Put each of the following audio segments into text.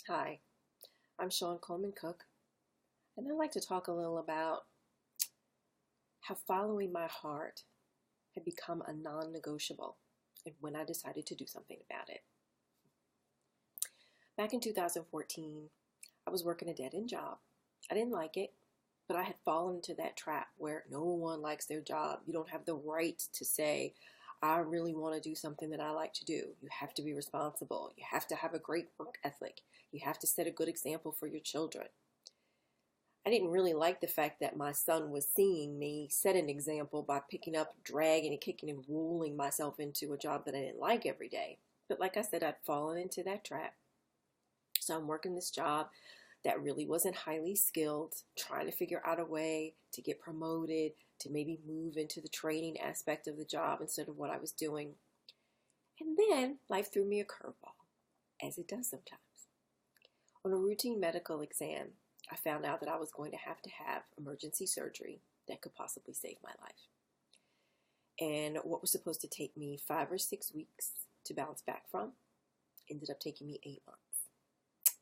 Hi, I'm Shaun Cooke, and I'd like to talk a little about how following my heart had become a non-negotiable and when I decided to do something about it. Back in 2014, I was working a dead-end job. I didn't like it, but I had fallen into that trap where no one likes their job. You don't have the right to say, I really want to do something that I like to do. You have to be responsible. You have to have a great work ethic. You have to set a good example for your children. I didn't really like the fact that my son was seeing me set an example by picking up, dragging and kicking and rolling myself into a job that I didn't like every day. But like I said, I'd fallen into that trap. So I'm working this job that really wasn't highly skilled, trying to figure out a way to get promoted, to maybe move into the training aspect of the job instead of what I was doing. And then life threw me a curveball, as it does sometimes. On a routine medical exam, I found out that I was going to have emergency surgery that could possibly save my life. And what was supposed to take me 5 or 6 weeks to bounce back from ended up taking me 8 months.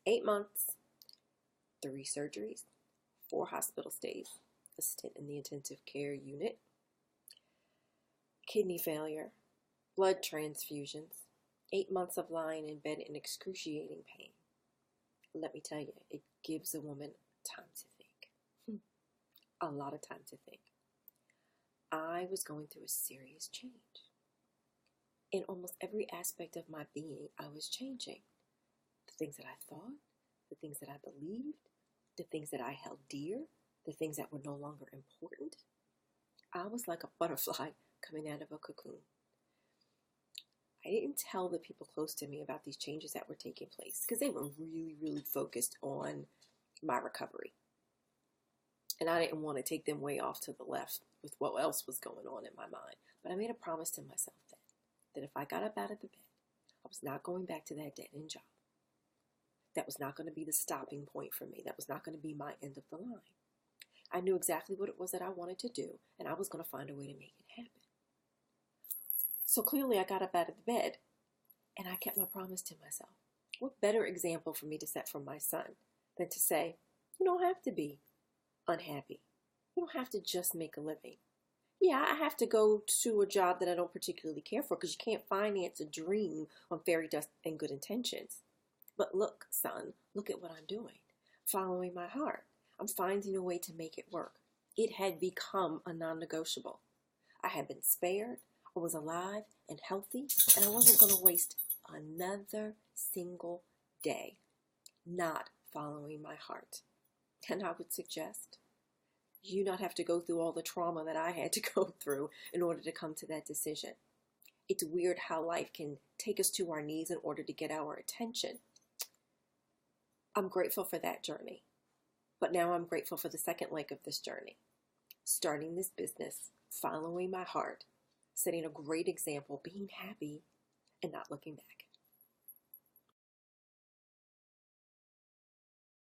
8 months, 3 surgeries, 4 hospital stays, a stint in the intensive care unit, kidney failure, blood transfusions, 8 months of lying in bed in excruciating pain. Let me tell you, it gives a woman time to think. A lot of time to think. I was going through a serious change. In almost every aspect of my being, I was changing. The things that I thought, the things that I believed, the things that I held dear, the things that were no longer important. I was like a butterfly coming out of a cocoon. I didn't tell the people close to me about these changes that were taking place because they were really, really focused on my recovery. And I didn't want to take them way off to the left with what else was going on in my mind. But I made a promise to myself then that if I got up out of the bed, I was not going back to that dead-end job. That was not going to be the stopping point for me. That was not going to be my end of the line. I knew exactly what it was that I wanted to do, and I was going to find a way to make it happen. So clearly I got up out of the bed, and I kept my promise to myself. What better example for me to set for my son than to say, you don't have to be unhappy. You don't have to just make a living. Yeah, I have to go to a job that I don't particularly care for because you can't finance a dream on fairy dust and good intentions. But look, son, look at what I'm doing. Following my heart. I'm finding a way to make it work. It had become a non-negotiable. I had been spared. I was alive and healthy, and I wasn't going to waste another single day not following my heart. And I would suggest you not have to go through all the trauma that I had to go through in order to come to that decision. It's weird how life can take us to our knees in order to get our attention. I'm grateful for that journey, but now I'm grateful for the second leg of this journey. Starting this business, following my heart, setting a great example, being happy, and not looking back.